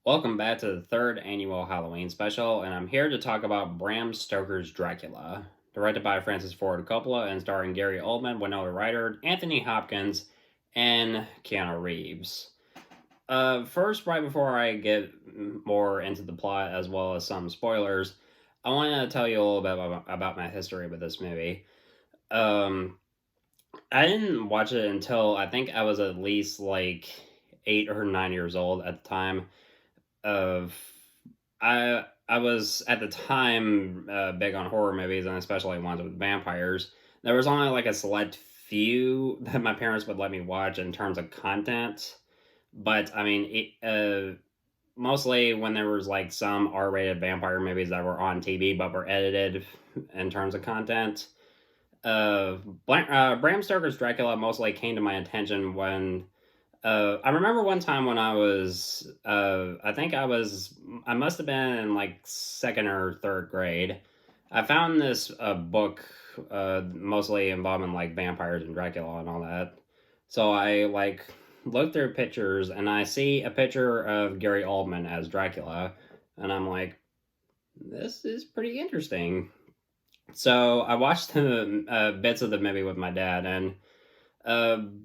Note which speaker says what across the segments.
Speaker 1: Welcome back to the third annual Halloween special, and I'm here to talk about Bram Stoker's Dracula. Directed by Francis Ford Coppola and starring Gary Oldman, Winona Ryder, Anthony Hopkins, and Keanu Reeves. First, right before I get more into the plot as well as some spoilers, I want to tell you a little bit about my history with this movie. Um, I didn't watch it until I think I was at least like 8 or 9 years old at the time of I was at the time big on horror movies and especially ones with vampires. There was only like a select few that my parents would let me watch in terms of content, but I mean, mostly when there was like some R-rated vampire movies that were on TV but were edited in terms of content. Bram Stoker's Dracula mostly came to my attention when I remember one time when I was, I must have been in like second or third grade. I found this book, mostly involving like vampires and Dracula and all that. So I like looked through pictures and I see a picture of Gary Oldman as Dracula, and I'm like, this is pretty interesting. So I watched the bits of the movie with my dad, and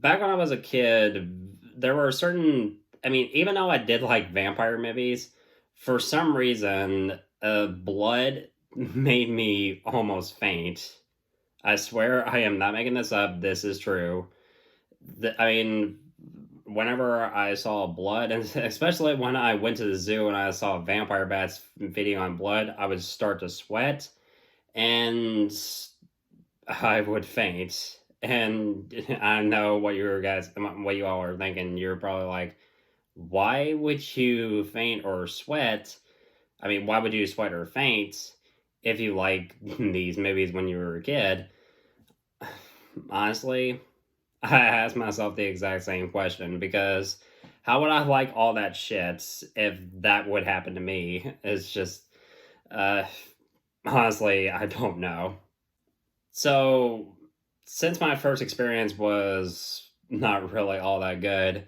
Speaker 1: back when I was a kid, there were certain. I mean, even though I did like vampire movies, for some reason, blood made me almost faint. I swear I am not making this up. This is true. I mean, whenever I saw blood, and especially when I went to the zoo and I saw vampire bats feeding on blood, I would start to sweat and I would faint. And I know what you all are thinking. You're probably like, why would you faint or sweat? I mean, why would you sweat or faint if you like these movies when you were a kid? Honestly, I asked myself the exact same question because how would I like all that shit if that would happen to me? It's just, uh, honestly, I don't know. So, since my first experience was not really all that good,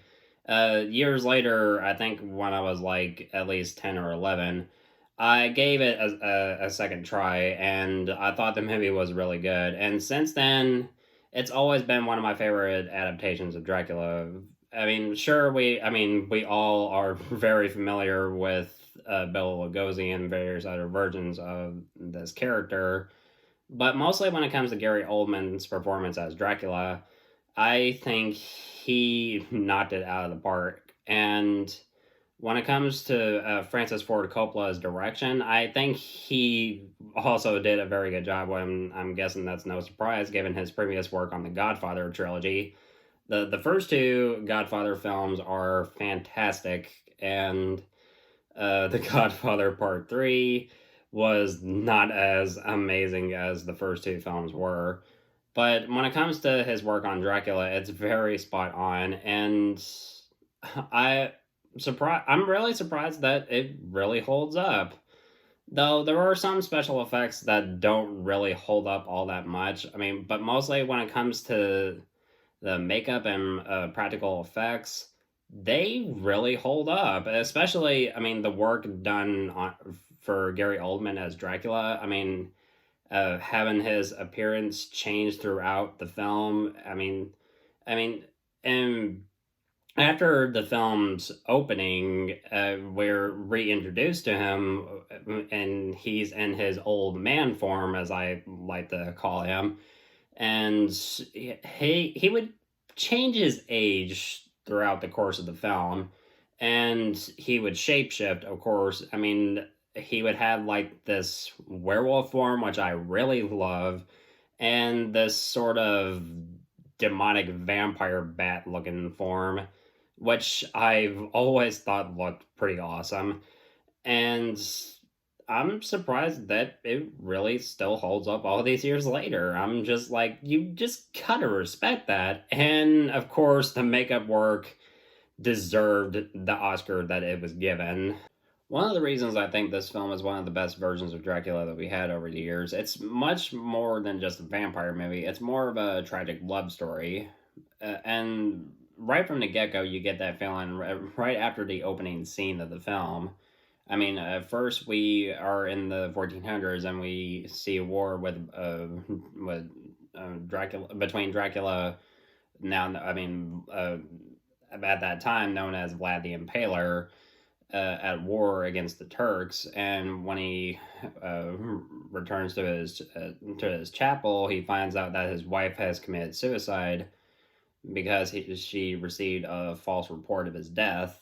Speaker 1: years later, I think when I was like at least 10 or 11, I gave it a second try and I thought the movie was really good. And since then, it's always been one of my favorite adaptations of Dracula. I mean, we all are very familiar with Bela Lugosi and various other versions of this character, but mostly when it comes to Gary Oldman's performance as Dracula, I think he knocked it out of the park. And when it comes to Francis Ford Coppola's direction, I think he also did a very good job. When I'm guessing that's no surprise, given his previous work on the Godfather trilogy. The first two Godfather films are fantastic, and The Godfather Part 3 was not as amazing as the first two films were. But when it comes to his work on Dracula, it's very spot on, and I I'm really surprised that it really holds up. Though there are some special effects that don't really hold up all that much. I mean, but mostly when it comes to the makeup and practical effects, they really hold up. Especially, I mean, the work done for Gary Oldman as Dracula. I mean, having his appearance change throughout the film. I mean, and after the film's opening, we're reintroduced to him, and he's in his old man form, as I like to call him, and he would change his age throughout the course of the film, and he would shapeshift. Of course, I mean, he would have like this werewolf form, which I really love, and this sort of demonic vampire bat looking form, which I've always thought looked pretty awesome. And I'm surprised that it really still holds up all these years later. I'm just like, you just gotta respect that. And of course, the makeup work deserved the Oscar that it was given. One of the reasons I think this film is one of the best versions of Dracula that we had over the years, it's much more than just a vampire movie. It's more of a tragic love story. And right from the get-go, you get that feeling right after the opening scene of the film. I mean, first we are in the 1400s and we see a war with Dracula, between Dracula, now I mean at that time known as Vlad the Impaler, at war against the Turks. And when he uh, returns to his chapel, he finds out that his wife has committed suicide because she received a false report of his death.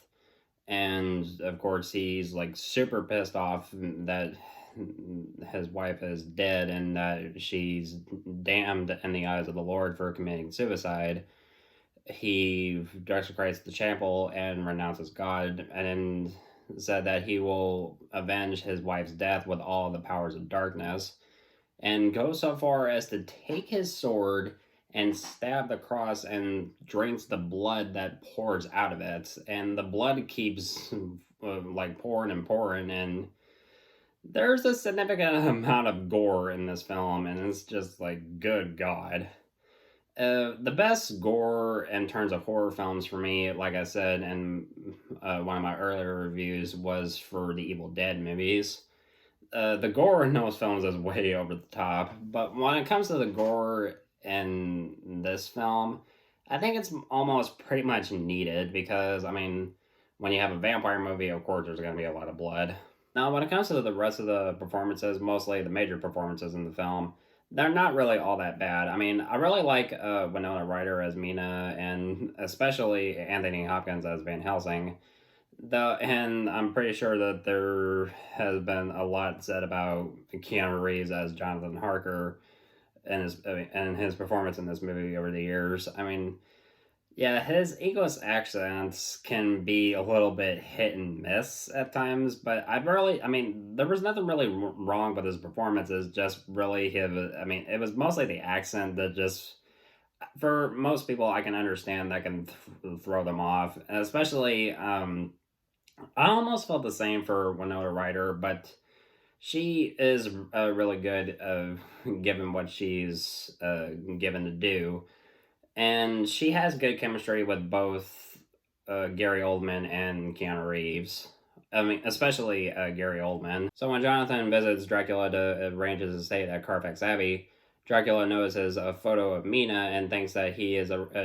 Speaker 1: And of course, he's like super pissed off that his wife is dead and that she's damned in the eyes of the Lord for committing suicide. He desecrates the chapel and renounces God, and said that he will avenge his wife's death with all the powers of darkness, and goes so far as to take his sword and stab the cross and drinks the blood that pours out of it. And the blood keeps like pouring and pouring, and there's a significant amount of gore in this film, and it's just like, good God. The best gore in terms of horror films for me, like I said in one of my earlier reviews, was for the Evil Dead movies. The gore in those films is way over the top, but when it comes to the gore in this film, I think it's almost pretty much needed because, I mean, when you have a vampire movie, of course, there's going to be a lot of blood. Now, when it comes to the rest of the performances, mostly the major performances in the film, they're not really all that bad. I mean, I really like Winona Ryder as Mina, and especially Anthony Hopkins as Van Helsing. And I'm pretty sure that there has been a lot said about Keanu Reeves as Jonathan Harker and his performance in this movie over the years. I mean, yeah, his English accents can be a little bit hit and miss at times, but I mean, there was nothing really wrong with his performances, just really his, I mean, it was mostly the accent that just, for most people, I can understand that can throw them off, especially, I almost felt the same for Winona Ryder, but she is really good, given what she's given to do, and she has good chemistry with both Gary Oldman and Keanu Reeves. I mean, especially Gary Oldman. So when Jonathan visits Dracula to arrange his estate at Carfax Abbey, Dracula notices a photo of Mina and thinks that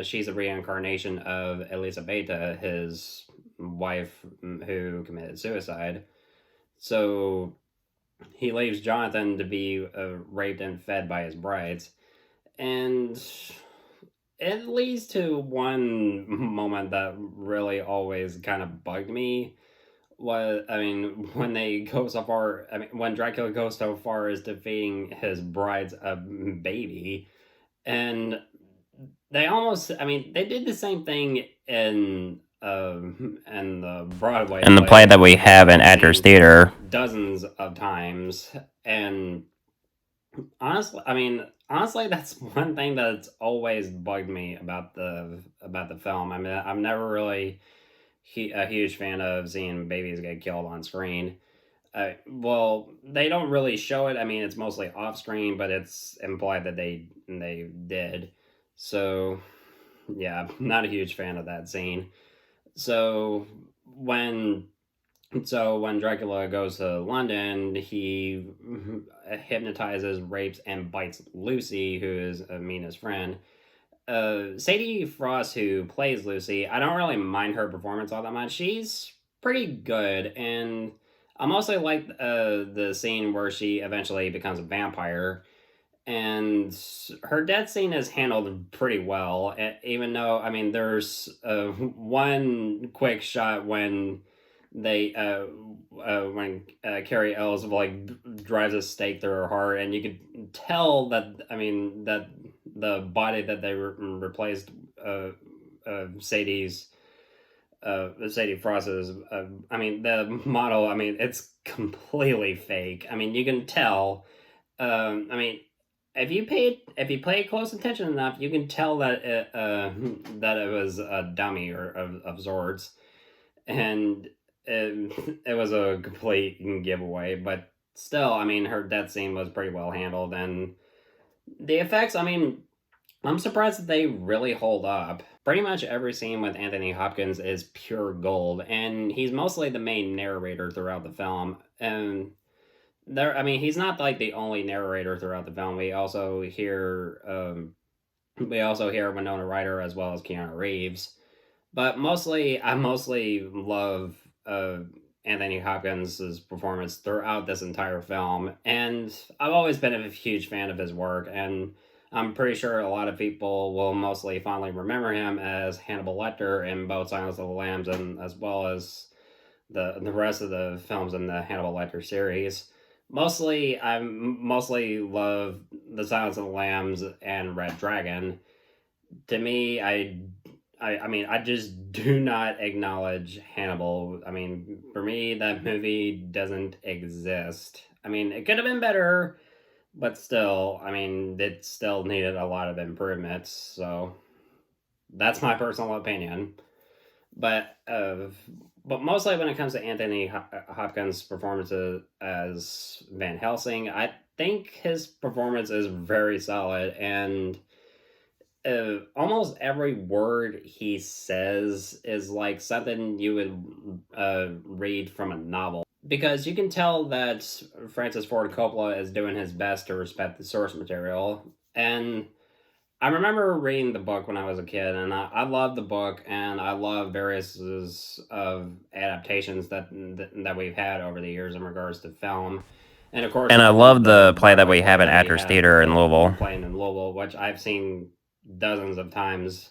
Speaker 1: she's a reincarnation of Elisabetta, his wife who committed suicide. So he leaves Jonathan to be raped and fed by his brides. And it leads to one moment that really always kind of bugged me. Was, I mean, when they go so far, I mean, when Dracula goes so far as defeating his bride's baby, and they almost, I mean, they did the same thing in the Broadway
Speaker 2: In the play that we have in Actors Theater.
Speaker 1: dozens of times. And honestly, that's one thing that's always bugged me about the film. I mean, I'm never really a huge fan of seeing babies get killed on screen. Well, they don't really show it. I mean, it's mostly off screen, but it's implied that they did. So, yeah, not a huge fan of that scene. So when when Dracula goes to London, he hypnotizes, rapes, and bites Lucy, who is Mina's friend. Sadie Frost, who plays Lucy, I don't really mind her performance all that much. She's pretty good, and I mostly like the scene where she eventually becomes a vampire. And her death scene is handled pretty well, even though, I mean, there's one quick shot when Carrie Ells like drives a stake through her heart, and you could tell that, I mean, that the body that they replaced Sadie Frost's, I mean, the model, I mean, it's completely fake. I mean, you can tell. I mean, if you pay close attention enough, you can tell that that it was a dummy or of sorts, and it was a complete giveaway. But still, I mean, her death scene was pretty well handled, and the effects. I mean, I'm surprised that they really hold up. Pretty much every scene with Anthony Hopkins is pure gold, and he's mostly the main narrator throughout the film. And there, I mean, he's not like the only narrator throughout the film. We also hear Winona Ryder as well as Keanu Reeves. But mostly, I mostly love Anthony Hopkins' performance throughout this entire film, and I've always been a huge fan of his work. And I'm pretty sure a lot of people will mostly fondly remember him as Hannibal Lecter in both Silence of the Lambs and as well as the rest of the films in the Hannibal Lecter series. I mostly love the Silence of the Lambs and Red Dragon. To me, I mean, I just do not acknowledge Hannibal. I mean, for me, that movie doesn't exist. I mean, it could have been better, but still, I mean, it still needed a lot of improvements. So that's my personal opinion. But but mostly when it comes to Anthony Hopkins' performance as Van Helsing, I think his performance is very solid, and almost every word he says is like something you would read from a novel. Because you can tell that Francis Ford Coppola is doing his best to respect the source material. And I remember reading the book when I was a kid, and I love the book, and I love various of adaptations that we've had over the years in regards to film. And of course,
Speaker 2: And I love the play that
Speaker 1: Broadway
Speaker 2: we have
Speaker 1: play
Speaker 2: at
Speaker 1: that we
Speaker 2: Actors
Speaker 1: have
Speaker 2: Theater in Louisville.
Speaker 1: playing in Louisville, which I've seen dozens of times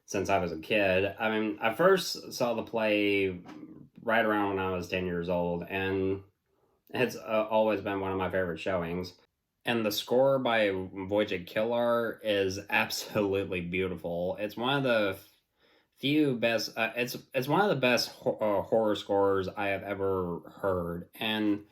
Speaker 1: since I was a kid. I mean, I first saw the play right around when I was 10 years old, and it's always been one of my favorite showings. And the score by Wojciech Kilar is absolutely beautiful. It's one of the few best. It's one of the best horror scores I have ever heard. And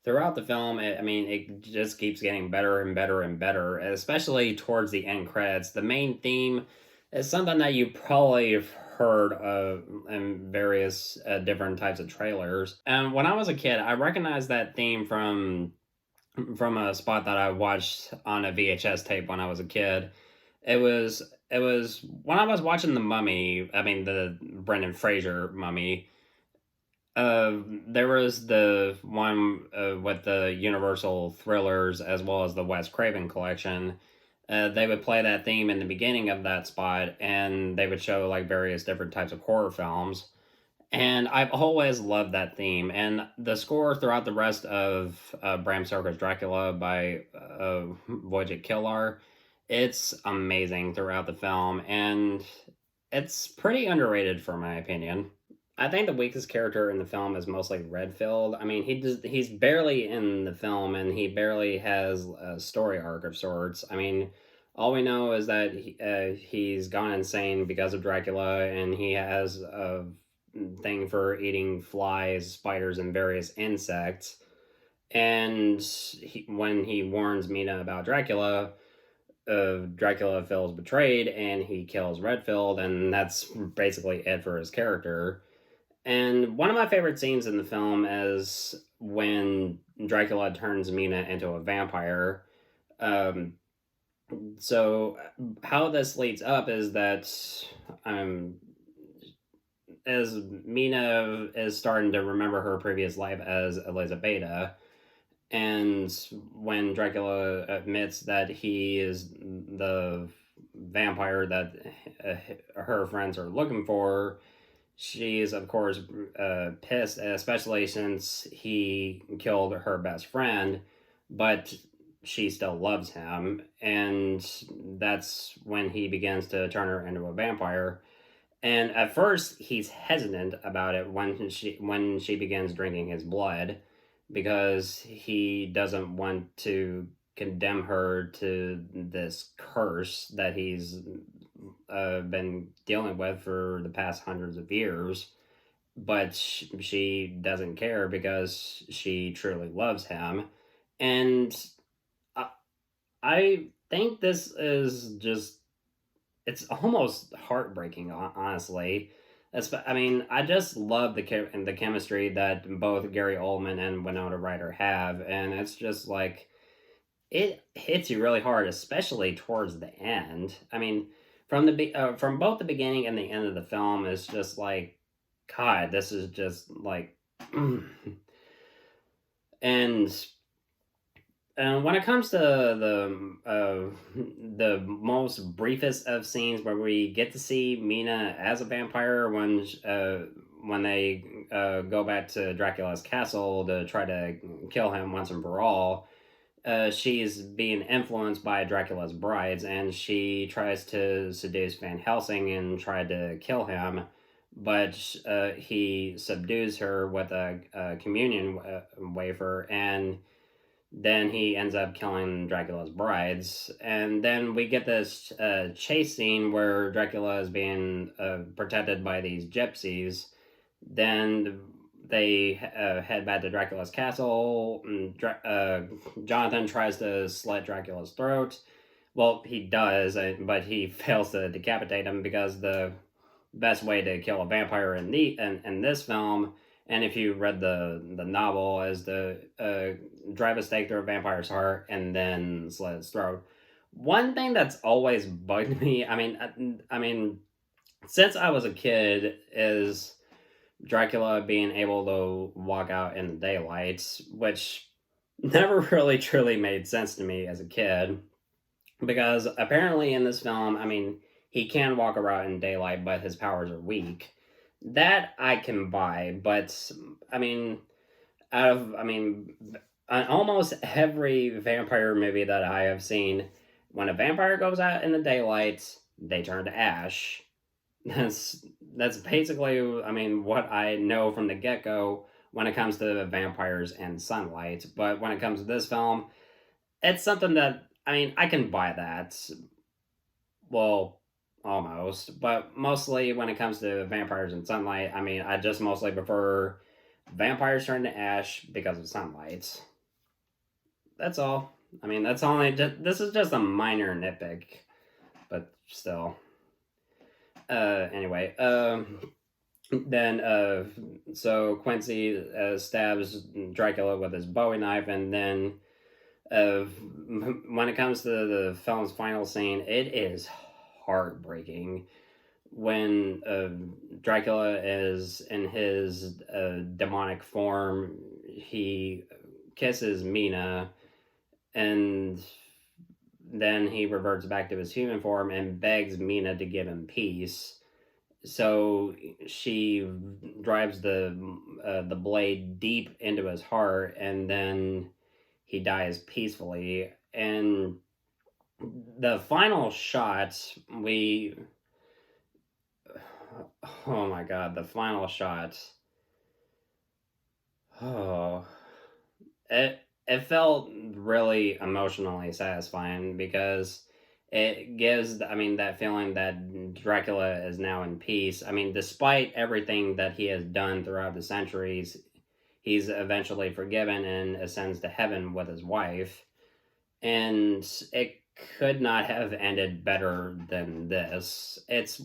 Speaker 1: throughout the film, I mean, it just keeps getting better and better and better, especially towards the end credits. The main theme is something that you probably have heard of in various different types of trailers. And when I was a kid, I recognized that theme from a spot that I watched on a VHS tape when I was a kid. It was when I was watching The Mummy. I mean, the Brendan Fraser Mummy. There was the one with the Universal thrillers as well as the Wes Craven collection. They would play that theme in the beginning of that spot, and they would show like various different types of horror films. And I've always loved that theme, and the score throughout the rest of Bram Stoker's Dracula by Wojciech Kilar, it's amazing throughout the film, and it's pretty underrated for my opinion. I think the weakest character in the film is mostly Redfield. I mean, he's barely in the film, and he barely has a story arc of sorts. I mean, all we know is that he's gone insane because of Dracula, and he has a thing for eating flies, spiders, and various insects. And when he warns Mina about Dracula, Dracula feels betrayed, and he kills Redfield, and that's basically it for his character. And one of my favorite scenes in the film is when Dracula turns Mina into a vampire. Um, so how this leads up is that um, as Mina is starting to remember her previous life as Elizabeta, and when Dracula admits that he is the vampire that her friends are looking for, she is, of course, pissed, especially since he killed her best friend, but she still loves him, and that's when he begins to turn her into a vampire. And at first, he's hesitant about it when she begins drinking his blood, because he doesn't want to condemn her to this curse that he's been dealing with for the past hundreds of years. But she doesn't care because she truly loves him. And I, I think this is just, it's almost heartbreaking, honestly. I mean, I just love the chemistry that both Gary Oldman and Winona Ryder have, and it's just like it hits you really hard, especially towards the end. I mean, from both the beginning and the end of the film is just like, God, this is just like, and when it comes to the most briefest of scenes where we get to see Mina as a vampire when they go back to Dracula's castle to try to kill him once and for all, she's being influenced by Dracula's brides, and she tries to seduce Van Helsing and try to kill him, but he subdues her with a communion wafer, and then he ends up killing Dracula's brides. And then we get this chase scene where Dracula is being protected by these gypsies. Then they head back to Dracula's castle. And Jonathan tries to slit Dracula's throat. Well, he does, but he fails to decapitate him, because the best way to kill a vampire in this film, and if you read the novel, is to drive a stake through a vampire's heart and then slit its throat. One thing that's always bugged me, I mean, since I was a kid, is Dracula being able to walk out in the daylight, which never really truly made sense to me as a kid, because apparently in this film, he can walk around in daylight, but his powers are weak. That I can buy, but out of almost every vampire movie that I have seen, when a vampire goes out in the daylight, they turn to ash. That's basically what I know from the get-go when it comes to vampires and sunlight. But when it comes to this film, it's something that I can buy that. Well, almost, but mostly when it comes to vampires and sunlight, I just mostly prefer vampires turn to ash because of sunlight. That's all. That's only this is just a minor nitpick, but still. Anyway, then so Quincy stabs Dracula with his Bowie knife, and then when it comes to the film's final scene, it is heartbreaking when Dracula is in his demonic form. He kisses Mina, and then he reverts back to his human form and begs Mina to give him peace. So she drives the blade deep into his heart, and then he dies peacefully. And the final shot, oh my god, the final shot. Oh, it felt really emotionally satisfying, because it gives that feeling that Dracula is now in peace. Despite everything that he has done throughout the centuries, he's eventually forgiven and ascends to heaven with his wife, and it could not have ended better than this. It's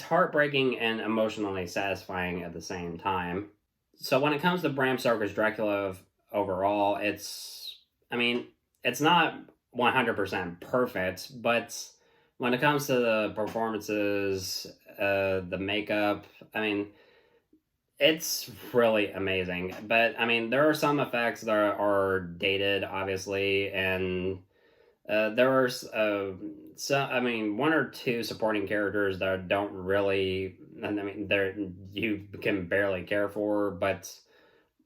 Speaker 1: heartbreaking and emotionally satisfying at the same time. So when it comes to Bram Stoker's Dracula overall, it's not 100% perfect, but when it comes to the performances, the makeup, it's really amazing. But there are some effects that are dated, obviously, and there are one or two supporting characters that don't really, they're you can barely care for. But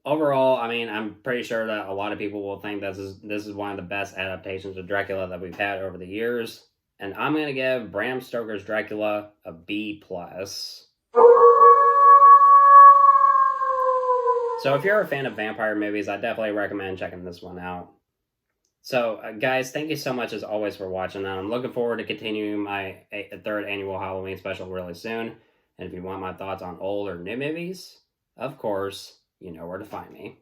Speaker 1: overall, I'm pretty sure that a lot of people will think this is one of the best adaptations of Dracula that we've had over the years, and I'm gonna give Bram Stoker's Dracula a B+. So if you're a fan of vampire movies, I definitely recommend checking this one out. So, guys, thank you so much as always for watching. I'm looking forward to continuing my third annual Halloween special really soon. And if you want my thoughts on old or new movies, of course, you know where to find me.